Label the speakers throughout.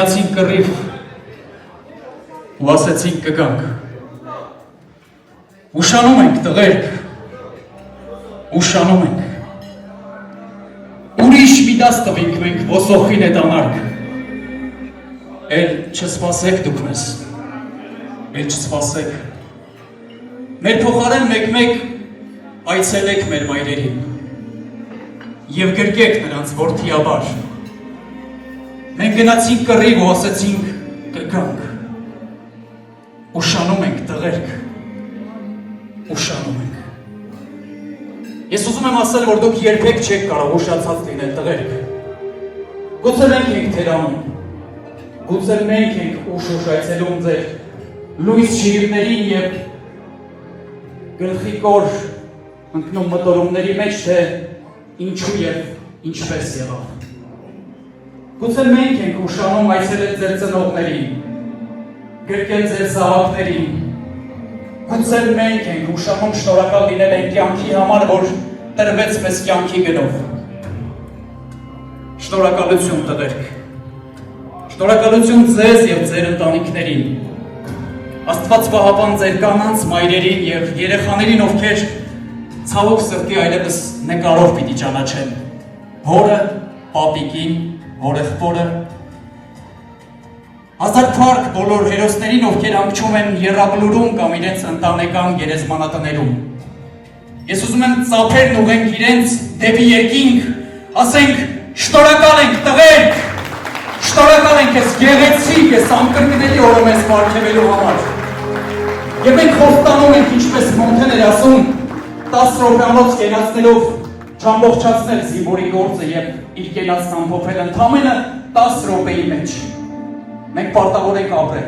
Speaker 1: Ասացինք կռիվ ու ասեցինք կգանք, ուշանում ենք տղերք, ուշանում ենք, ուրիշ մի դաս տվինք մենք ոսոխին էտ անարկ, էլ չսպասեք դուք մեզ, էլ չսպասեք, մեր փոխարեն մեկ-մեկ այցելեք մեր մայրերին և գրկեք նրանց որդիաբար, մենք գնացինք կռիվ ու ասեցինք կգանք, ուշանում ենք տղերք, ուշանում ենք։ Ես ուզում եմ ասել, որ դուք երբեք չեք կարող ուշացած լինել տղերք։ Գուցե մենք ենք թերանում, գուցե մենք ենք ուշ այցելում ձեր լույս շիրիմներին և գլխի կոր ընկնում մտորումների մեջ, թե ինչու և ինչպես եղավ։ Գուցե մենք ենք ուշանում այցելել ձեր ծնողներին, գրկել ձեր զավակներին, գուցե մենք ենք ուշանում շնորհակալ լինել այն կյանքի համար, որ տրվեց մեզ կյանքի գնով։ Շնորհակալություն տղերք, շնորհակալություն ձեզ և ձեր ընտանիքներին, Աստված պահապան ձեր կանանց, մայրերին և երեխաներին, ովքեր ցավոք սրտի այլևս նկարով պիտի ճանաչեն հորը, պապիկին, հորեղբորը, հազար փառք բոլոր հերոսներին, ովքեր ամչում են եռաբլուրում կամ իրենց ընտանեկան գերեզմանատներում։ Ես ուզում եմ ծափերն ուղենք իրենց դեպի երկինք, ասենք շնորհակալ ենք տղերք, շնորհակալ ենք ես գեղեցիկ, ես անկրկնելի օրը մեզ պարգևելու համար։ Եվ մենք խոստանում ենք, ինչպես Մոնթեն էր ասում, 10 րոպեանոց կենացնելով չամբողջացնել զինվորի գործը և իր կենացն ամփոփել ընդամենը 10 րոպեի մեջ։ Մենք պարտավոր ենք ապրել։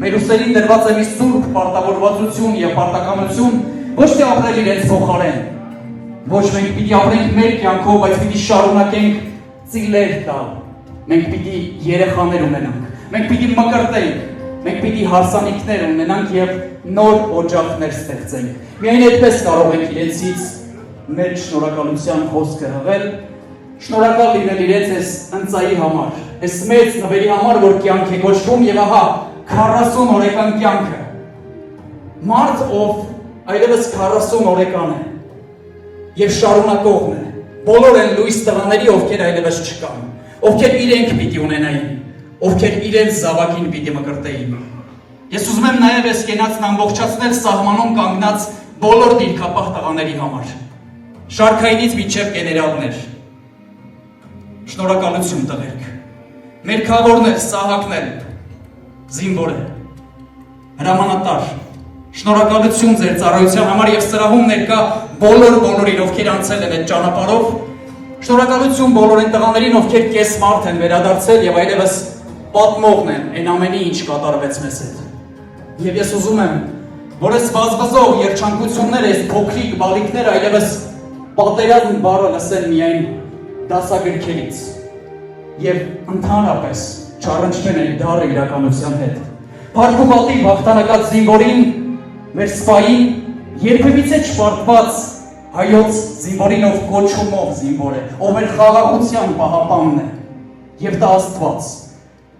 Speaker 1: Մեր ուսերին դրված է մի սուրբ պարտավորվածություն և պարտականություն, ոչ թե ապրել իրենց փոխարեն։ Ոչ մենք պիտի ապրենք մեր կյանքով, բայց պիտի շարունակենք ծիլեր տալ։ Մենք պիտի երեխաներ ունենանք, մենք պիտի մկրտենք, մենք պիտի հարսանիքներ ունենանք և նոր օջախներ ստեղծենք։ Միայն այդպես կարող ենք իրենցից մեր շնորհակալության խոսքը հղել, շնորհակալ լինել իրենց այս ընծայի համար, այս մեծ նվերի համար, որ կյանք է կոչվում և ահա 40 օրեկան կյանքը։ Մարդ, ով այլևս 40 օրեկան է և շարունակողն է, բոլոր են լույս տղաների, ովքեր այլևս չկան, ովքեր իրենք պիտի ունենային, ովքեր իրենց զավակին պիտի մկրտեին։ Ես ուզում եմ նաև այս կենացն ամբողջացնել սահմանում կանգնած բոլոր դիրքապահ տղաների համար, շարքայինից մինչև գեներալներ։ Շնորհակալություն տղերք, մեր քավորն էլ, Սահակն էլ, զինվոր է, հրամանատար, շնորհակալություն ձեր ծառայության համար և սրահում ներկա բոլորին, ովքեր անցել են այդ ճանապարհով, շնորհակալություն բոլոր այն տղաներին, ովքեր կես մարդ են վերադարձել և այլևս պատմողն են այն ամենի, ինչ կատարվեց մեզ հետ։ Եվ ես ուզում եմ, որ այս բազբզող երջանկությունները, այս փոքրիկ բալիկները այլևս պատերազմ բառը լսեն միայն դասագրքերից և ընդհանրապես չառնչվեն այն դառը իրականության հետ։ Փառք ու պատիվ հաղթանակած զինվորին, մեր սպային, երբևիցե չպարտված հայոց զինվորին, ով կոչումով զինվոր է, ով մեր խաղաղության պահապանն է, և դա Աստված,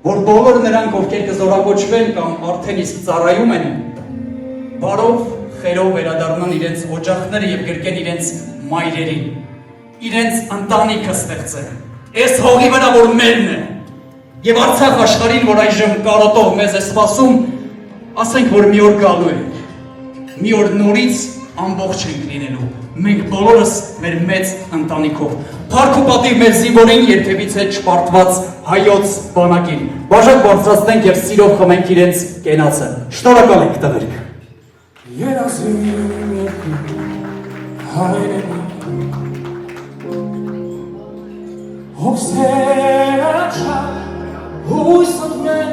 Speaker 1: որ բոլոր նրանք, ովքեր կզորակոչվեն կամ արդեն իսկ ծառայում են, բարով, խերով վերադառնան իրենց օջախները և գրկեն իրենց մայրերին, իրենց ընտանիքը ստեղծեն, այս հողի վրա, որ մերն է, և Արցախ աշխարհին, որ այժմ կարոտով մեզ է սպասում, ասենք, որ մի օր գալու ենք, մի օր նորից ամբողջ ենք լինելու, մենք բոլորս մեր մեծ ընտանիքով, փառք ու պատիվ մեր զինվորին, երբևիցե չպարտված հայոց բանակին, բաժակ բարձրացնենք և սիրով խմենք իրենց կենացը, շնորհակալ ենք տղերք։
Speaker 2: Հոգսերը չար, հույսդ մեր